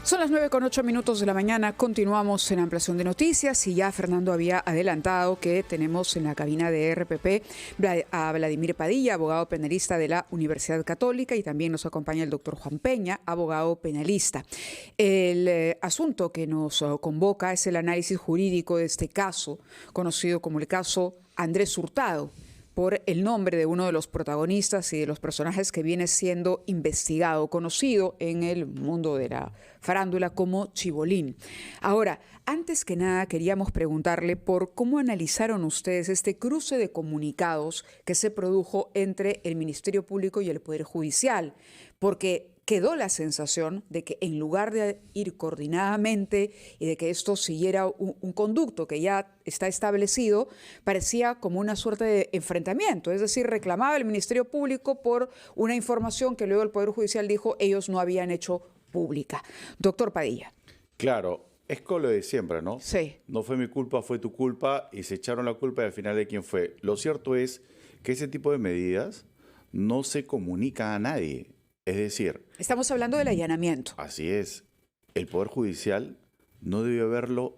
Son las 9:08 de la mañana, continuamos en ampliación de noticias y ya Fernando había adelantado que tenemos en la cabina de RPP a Vladimir Padilla, abogado penalista de la Universidad Católica, y también nos acompaña el doctor Juan Peña, abogado penalista. El asunto que nos convoca es el análisis jurídico de este caso, conocido como el caso Andrés Hurtado, por el nombre de uno de los protagonistas y de los personajes que viene siendo investigado, conocido en el mundo de la farándula como Chibolín. Ahora, antes que nada, queríamos preguntarle por cómo analizaron ustedes este cruce de comunicados que se produjo entre el Ministerio Público y el Poder Judicial, porque quedó la sensación de que en lugar de ir coordinadamente y de que esto siguiera un conducto que ya está establecido, parecía como una suerte de enfrentamiento. Es decir, reclamaba el Ministerio Público por una información que luego el Poder Judicial dijo ellos no habían hecho pública. Doctor Padilla. Claro, es con lo de siempre, ¿no? Sí. No fue mi culpa, fue tu culpa, y se echaron la culpa y al final de quién fue. Lo cierto es que ese tipo de medidas no se comunica a nadie. Es decir, estamos hablando del allanamiento. Así es. El Poder Judicial no debió haberlo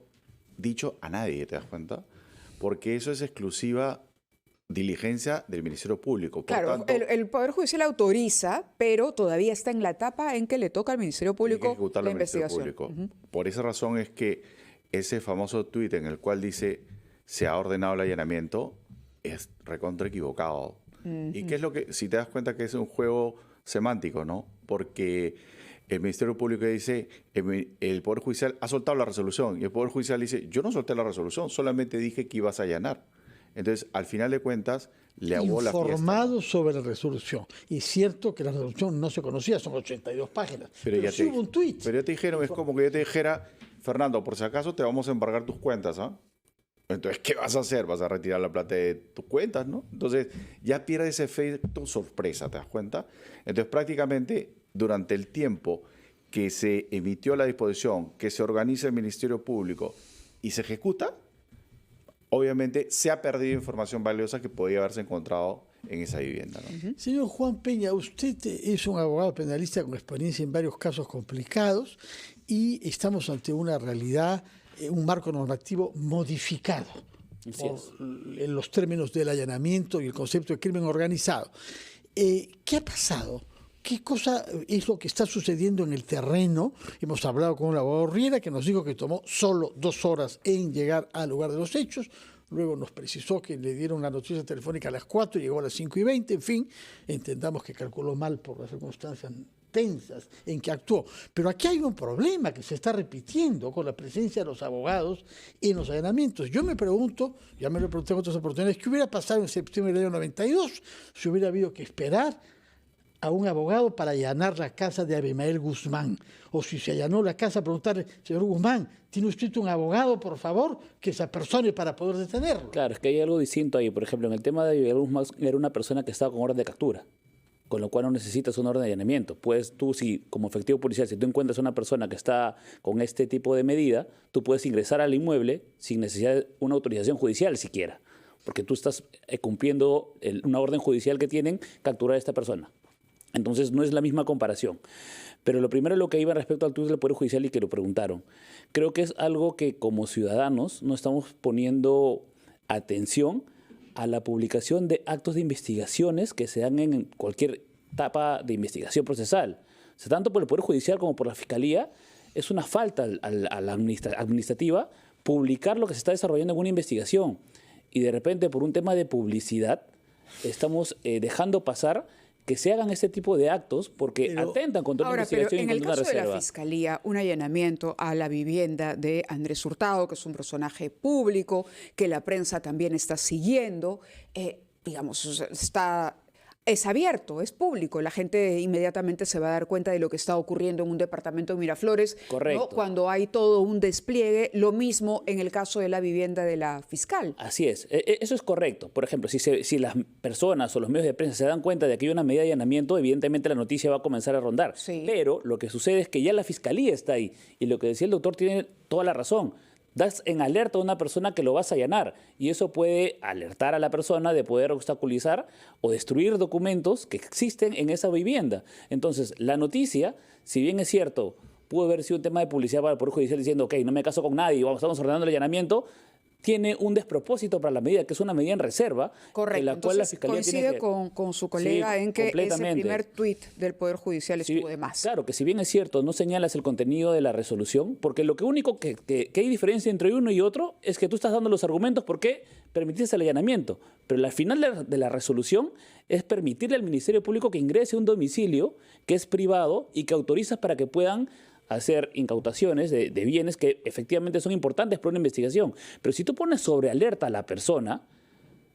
dicho a nadie, ¿te das cuenta? Porque eso es exclusiva diligencia del Ministerio Público. Por claro, tanto, el Poder Judicial autoriza, pero todavía está en la etapa en que le toca al Ministerio Público la investigación. Por esa razón es que ese famoso tuit en el cual dice se ha ordenado el allanamiento es recontra equivocado. ¿Y qué es lo que, si te das cuenta que es un juego semántico, ¿no? Porque el Ministerio Público dice, el Poder Judicial ha soltado la resolución, y el Poder Judicial dice, yo no solté la resolución, solamente dije que ibas a allanar. Entonces, al final de cuentas, le aguó la fiesta. Informado sobre la resolución. Y es cierto que la resolución no se conocía, son 82 páginas. Pero sí hubo un tuit. Pero ya te dijeron, es como que yo te dijera, Fernando, por si acaso te vamos a embargar tus cuentas, ¿ah? Entonces, ¿qué vas a hacer? Vas a retirar la plata de tus cuentas, ¿no? Entonces, ya pierde ese efecto sorpresa, ¿te das cuenta? Entonces, prácticamente, durante el tiempo que se emitió la disposición, que se organiza el Ministerio Público y se ejecuta, obviamente se ha perdido información valiosa que podía haberse encontrado en esa vivienda, ¿no? Señor Juan Peña, usted es un abogado penalista con experiencia en varios casos complicados y estamos ante una realidad, un marco normativo modificado en los términos del allanamiento y el concepto de crimen organizado. ¿Qué ha pasado? ¿Qué cosa es lo que está sucediendo en el terreno? Hemos hablado con un abogado Riera que nos dijo que tomó solo 2 horas en llegar al lugar de los hechos. Luego nos precisó que le dieron la noticia telefónica a las 4, llegó a las 5:20. En fin, entendamos que calculó mal por las circunstancias tensas en que actuó. Pero aquí hay un problema que se está repitiendo con la presencia de los abogados en los allanamientos. Yo me pregunto, ya me lo pregunté en otras oportunidades, ¿qué hubiera pasado en septiembre del año 92 si hubiera habido que esperar a un abogado para allanar la casa de Abimael Guzmán? O si se allanó la casa, preguntarle, señor Guzmán, ¿tiene usted un abogado, por favor, que se apersone para poder detenerlo? Claro, es que hay algo distinto ahí. Por ejemplo, en el tema de Abimael Guzmán, era una persona que estaba con orden de captura, con lo cual no necesitas una orden de allanamiento. Pues tú, si como efectivo policial, si tú encuentras a una persona que está con este tipo de medida, tú puedes ingresar al inmueble sin necesidad de una autorización judicial siquiera, porque tú estás cumpliendo una orden judicial que tienen, capturar a esta persona. Entonces no es la misma comparación. Pero lo primero, lo que iba respecto al tuit del Poder Judicial y que lo preguntaron, creo que es algo que como ciudadanos no estamos poniendo atención a la publicación de actos de investigaciones que se dan en cualquier etapa de investigación procesal. O sea, tanto por el Poder Judicial como por la Fiscalía, es una falta a la administrativa publicar lo que se está desarrollando en una investigación. Y de repente, por un tema de publicidad, estamos dejando pasar que se hagan este tipo de actos porque atentan contra una investigación y contra una reserva. En el caso de la Fiscalía, un allanamiento a la vivienda de Andrés Hurtado, que es un personaje público, que la prensa también está siguiendo, digamos, es abierto, es público. La gente inmediatamente se va a dar cuenta de lo que está ocurriendo en un departamento de Miraflores. Correcto. ¿No? Cuando hay todo un despliegue, lo mismo en el caso de la vivienda de la fiscal. Así es, eso es correcto. Por ejemplo, si las personas o los medios de prensa se dan cuenta de que hay una medida de allanamiento, evidentemente la noticia va a comenzar a rondar. Sí. Pero lo que sucede es que ya la Fiscalía está ahí. Y lo que decía el doctor tiene toda la razón. Das en alerta a una persona que lo vas a allanar y eso puede alertar a la persona de poder obstaculizar o destruir documentos que existen en esa vivienda. Entonces, la noticia, si bien es cierto, pudo haber sido un tema de publicidad para el Poder Judicial diciendo, ok, no me caso con nadie, estamos ordenando el allanamiento, tiene un despropósito para la medida, que es una medida en reserva. Correcto. En la cual la Fiscalía coincide tiene que... con su colega en que ese completamente. primer tuit del Poder Judicial estuvo de más. Claro, que si bien es cierto, no señalas el contenido de la resolución, porque lo único que hay diferencia entre uno y otro es que tú estás dando los argumentos por qué permitiste el allanamiento, pero al final de la resolución es permitirle al Ministerio Público que ingrese a un domicilio que es privado y que autorizas para que puedan hacer incautaciones de bienes que efectivamente son importantes para una investigación. Pero si tú pones sobre alerta a la persona,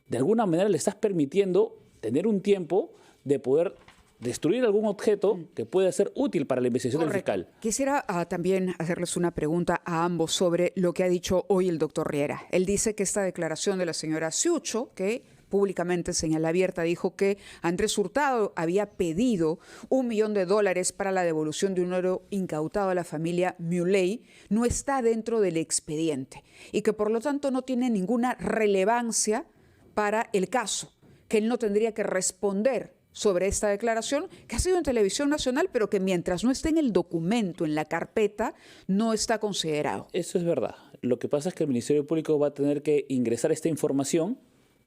de alguna manera le estás permitiendo tener un tiempo de poder destruir algún objeto que pueda ser útil para la investigación del fiscal. Quisiera también hacerles una pregunta a ambos sobre lo que ha dicho hoy el doctor Riera. Él dice que esta declaración de la señora Ciucho, que públicamente señal abierta, dijo que Andrés Hurtado había pedido $1 millón para la devolución de un oro incautado a la familia Muley, no está dentro del expediente y que por lo tanto no tiene ninguna relevancia para el caso, que él no tendría que responder sobre esta declaración que ha sido en televisión nacional, pero que mientras no esté en el documento, en la carpeta, no está considerado. Eso es verdad. Lo que pasa es que el Ministerio Público va a tener que ingresar esta información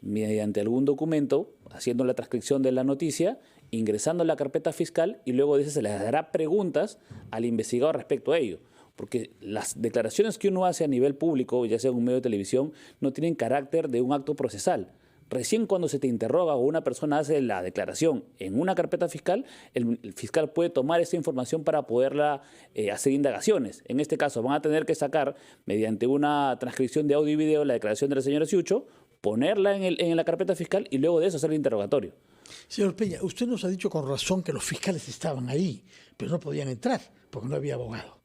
mediante algún documento, haciendo la transcripción de la noticia, ingresando a la carpeta fiscal y luego de eso se les dará preguntas al investigado respecto a ello. Porque las declaraciones que uno hace a nivel público, ya sea en un medio de televisión, no tienen carácter de un acto procesal. Recién cuando se te interroga o una persona hace la declaración en una carpeta fiscal, el fiscal puede tomar esa información para poderla hacer indagaciones. En este caso van a tener que sacar, mediante una transcripción de audio y video, la declaración de la señora Ciucho, ponerla en la carpeta fiscal y luego de eso hacer el interrogatorio. Señor Peña, usted nos ha dicho con razón que los fiscales estaban ahí, pero no podían entrar porque no había abogado.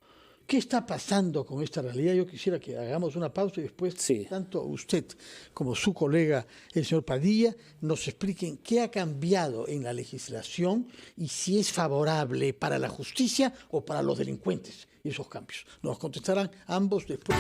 ¿Qué está pasando con esta realidad? Yo quisiera que hagamos una pausa y después, tanto usted como su colega, el señor Padilla, nos expliquen qué ha cambiado en la legislación y si es favorable para la justicia o para los delincuentes esos cambios. Nos contestarán ambos después.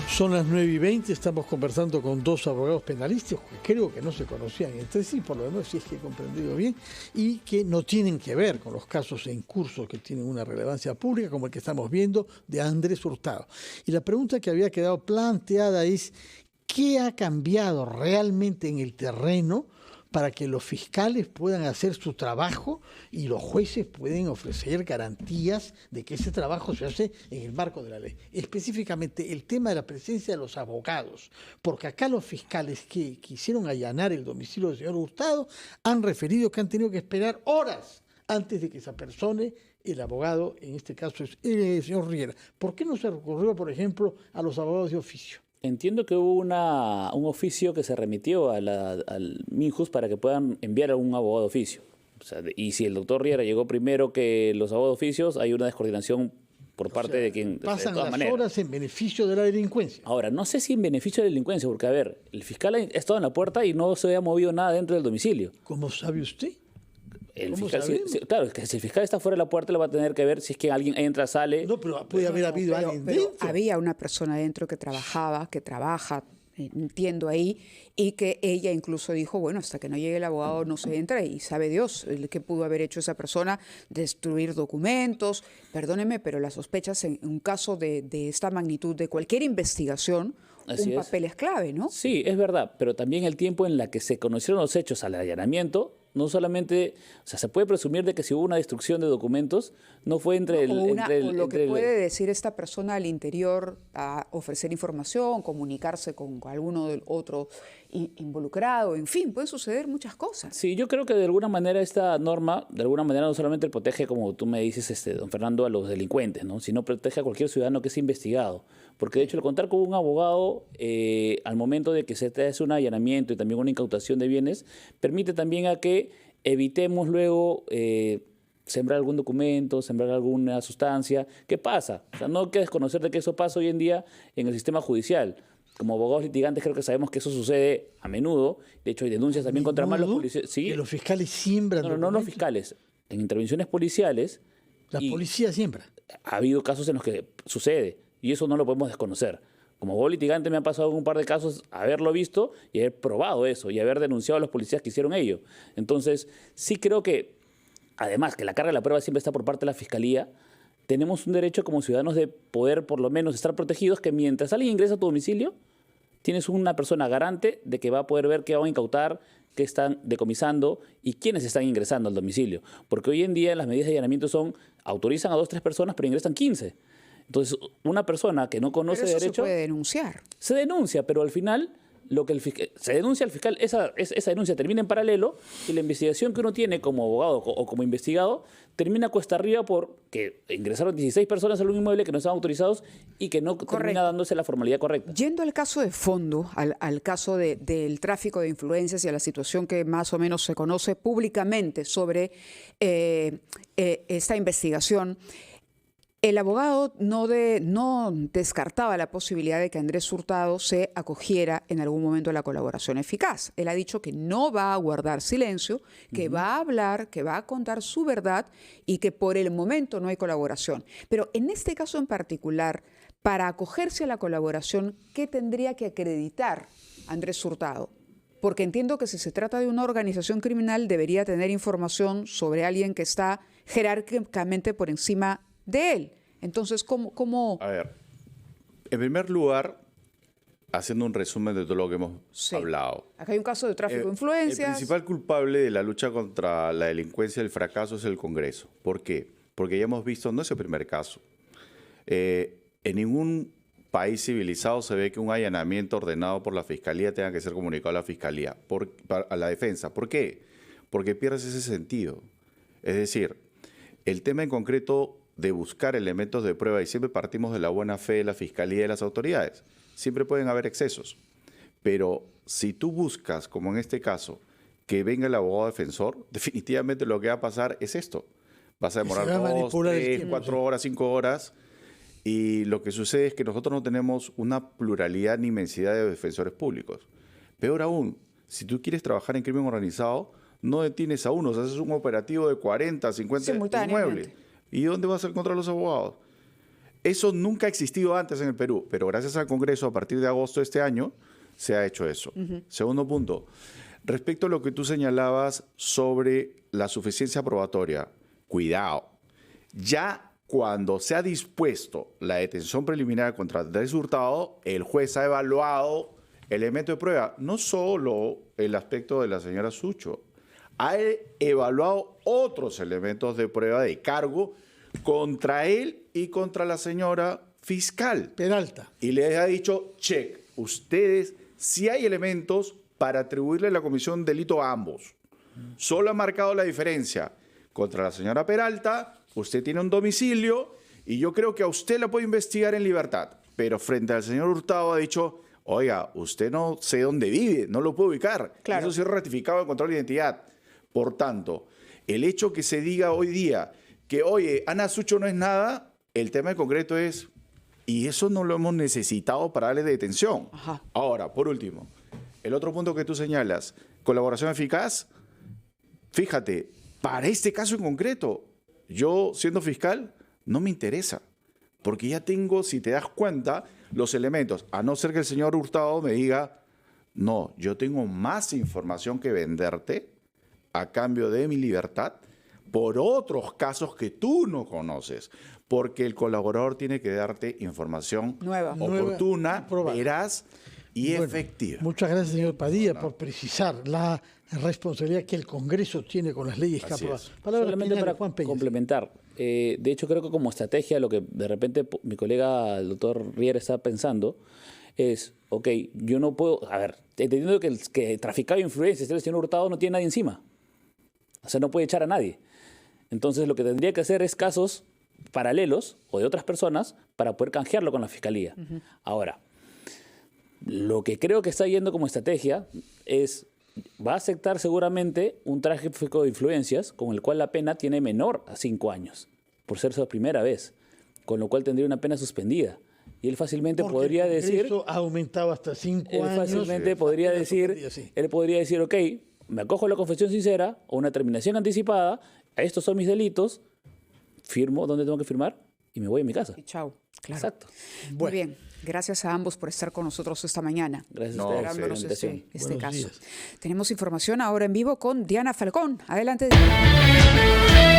Son las 9:20, estamos conversando con dos abogados penalistas que creo que no se conocían entre sí, por lo menos si es que he comprendido bien, y que no tienen que ver con los casos en curso que tienen una relevancia pública, como el que estamos viendo de Andrés Hurtado. Y la pregunta que había quedado planteada es, ¿qué ha cambiado realmente en el terreno para que los fiscales puedan hacer su trabajo y los jueces pueden ofrecer garantías de que ese trabajo se hace en el marco de la ley? Específicamente el tema de la presencia de los abogados, porque acá los fiscales que quisieron allanar el domicilio del señor Hurtado han referido que han tenido que esperar horas antes de que se apersone el abogado, en este caso es el señor Riera. ¿Por qué no se recurrió, por ejemplo, a los abogados de oficio? Entiendo que hubo un oficio que se remitió al MINJUS para que puedan enviar a un abogado de oficio. O sea, y si el doctor Riera llegó primero que los abogados de oficios, hay una descoordinación por parte de quien... Pasan de todas las maneras. horas en beneficio de la delincuencia. Ahora, no sé si en beneficio de la delincuencia, porque a ver, el fiscal ha estado en la puerta y no se había movido nada dentro del domicilio. ¿Cómo sabe usted? El fiscal, claro, es que si el fiscal está fuera de la puerta, le va a tener que ver si es que alguien entra, sale. No, pero puede haber habido alguien Pero dentro. había una persona dentro que trabaja, entiendo ahí, y que ella incluso dijo, bueno, hasta que no llegue el abogado no se entra, y sabe Dios qué pudo haber hecho esa persona, destruir documentos. Perdóneme, pero las sospechas en un caso de esta magnitud, de cualquier investigación, un papel es clave, ¿no? Sí, es verdad, pero también el tiempo en la que se conocieron los hechos al allanamiento, no solamente, o sea, se puede presumir de que si hubo una destrucción de documentos, no fue entre el... O lo que puede decir esta persona al interior, a ofrecer información, comunicarse con alguno del otro involucrado, en fin, pueden suceder muchas cosas. Sí, yo creo que de alguna manera esta norma, de alguna manera no solamente protege, como tú me dices, don Fernando, a los delincuentes, ¿no? Sino protege a cualquier ciudadano que sea investigado. Porque de hecho el contar con un abogado al momento de que se te hace un allanamiento y también una incautación de bienes, permite también a que evitemos luego sembrar algún documento, sembrar alguna sustancia. ¿Qué pasa? O sea, no hay que desconocer de que eso pasa hoy en día en el sistema judicial. Como abogados litigantes creo que sabemos que eso sucede a menudo. De hecho, hay denuncias también contra malos policías. ¿Sí? Que los fiscales siembran No los fiscales. En intervenciones policiales... La policía siembra. Ha habido casos en los que sucede y eso no lo podemos desconocer. Como abogado litigante me han pasado un par de casos haberlo visto y haber probado eso y haber denunciado a los policías que hicieron ello. Entonces, sí creo que, además que la carga de la prueba siempre está por parte de la Fiscalía, tenemos un derecho como ciudadanos de poder por lo menos estar protegidos, que mientras alguien ingresa a tu domicilio, tienes una persona garante de que va a poder ver qué van a incautar, qué están decomisando y quiénes están ingresando al domicilio. Porque hoy en día las medidas de allanamiento autorizan a 2 o 3 personas, pero ingresan 15. Entonces, una persona que no conoce Pero eso derecho... se puede denunciar. Se denuncia, pero al final lo que se denuncia al fiscal, esa denuncia termina en paralelo y la investigación que uno tiene como abogado o como investigado termina cuesta arriba porque ingresaron 16 personas al inmueble que no estaban autorizados y que no termina dándose la formalidad correcta. Yendo al caso de fondo, al caso del tráfico de influencias y a la situación que más o menos se conoce públicamente sobre esta investigación, el abogado no descartaba la posibilidad de que Andrés Hurtado se acogiera en algún momento a la colaboración eficaz. Él ha dicho que no va a guardar silencio, que va a hablar, que va a contar su verdad y que por el momento no hay colaboración. Pero en este caso en particular, para acogerse a la colaboración, ¿qué tendría que acreditar Andrés Hurtado? Porque entiendo que si se trata de una organización criminal debería tener información sobre alguien que está jerárquicamente por encima de él. Entonces, ¿cómo? A ver, en primer lugar, haciendo un resumen de todo lo que hemos hablado. Acá hay un caso de tráfico de influencias. El principal culpable de la lucha contra la delincuencia y el fracaso es el Congreso. ¿Por qué? Porque ya hemos visto, no es el primer caso. En ningún país civilizado se ve que un allanamiento ordenado por la Fiscalía tenga que ser comunicado a la Fiscalía, a la defensa. ¿Por qué? Porque pierdes ese sentido. Es decir, el tema en concreto de buscar elementos de prueba, y siempre partimos de la buena fe de la Fiscalía y de las autoridades. Siempre pueden haber excesos, pero si tú buscas, como en este caso, que venga el abogado defensor, definitivamente lo que va a pasar es esto. Vas a demorar 2, 3, 4 horas, 5 horas, y lo que sucede es que nosotros no tenemos una pluralidad ni inmensidad de defensores públicos. Peor aún, si tú quieres trabajar en crimen organizado, no detienes a uno, o sea, haces un operativo de 40, 50 inmuebles. ¿Y dónde vas a encontrar los abogados? Eso nunca ha existido antes en el Perú, pero gracias al Congreso, a partir de agosto de este año, se ha hecho eso. Segundo punto, respecto a lo que tú señalabas sobre la suficiencia probatoria, cuidado. Ya cuando se ha dispuesto la detención preliminar contra Andrés Hurtado, el juez ha evaluado elementos de prueba, no solo el aspecto de la señora Sucho, ha evaluado otros elementos de prueba de cargo contra él y contra la señora fiscal Peralta. Y les ha dicho, check, ustedes sí hay elementos para atribuirle la comisión de delito a ambos. Solo ha marcado la diferencia. Contra la señora Peralta, usted tiene un domicilio y yo creo que a usted la puede investigar en libertad. Pero frente al señor Hurtado ha dicho, oiga, usted no sé dónde vive, no lo puedo ubicar. Claro. Eso sí es ratificado en control de identidad. Por tanto, el hecho que se diga hoy día que, oye, Ana Sucho no es nada, el tema en concreto es, y eso no lo hemos necesitado para darle detención. Ajá. Ahora, por último, el otro punto que tú señalas, colaboración eficaz, fíjate, para este caso en concreto, yo siendo fiscal, no me interesa, porque ya tengo, si te das cuenta, los elementos, a no ser que el señor Hurtado me diga, no, yo tengo más información que venderte a cambio de mi libertad, por otros casos que tú no conoces, porque el colaborador tiene que darte información nueva, oportuna, veraz y efectiva. Muchas gracias, señor Padilla, por precisar la responsabilidad que el Congreso tiene con las leyes que aprueba. Solamente para complementar, de hecho creo que como estrategia lo que de repente mi colega el doctor Riera está pensando es, ok, yo no puedo, a ver, entendiendo que el que traficaba influencias, el señor Hurtado no tiene nadie encima, o sea, no puede echar a nadie. Entonces lo que tendría que hacer es casos paralelos o de otras personas para poder canjearlo con la Fiscalía. Ahora, lo que creo que está yendo como estrategia es, va a aceptar seguramente un tráfico de influencias con el cual la pena tiene menor a 5 años, por ser su primera vez, con lo cual tendría una pena suspendida. Y él fácilmente podría decir... Eso ha aumentado hasta 5 años. Él fácilmente podría decir, ok, me acojo a la confesión sincera o una terminación anticipada, estos son mis delitos, firmo donde tengo que firmar y me voy a mi casa. Y chao. Claro. Exacto. Muy bien. Gracias a ambos por estar con nosotros esta mañana. Gracias a ustedes. Este caso. Días. Tenemos información ahora en vivo con Diana Falcón. Adelante, Diana.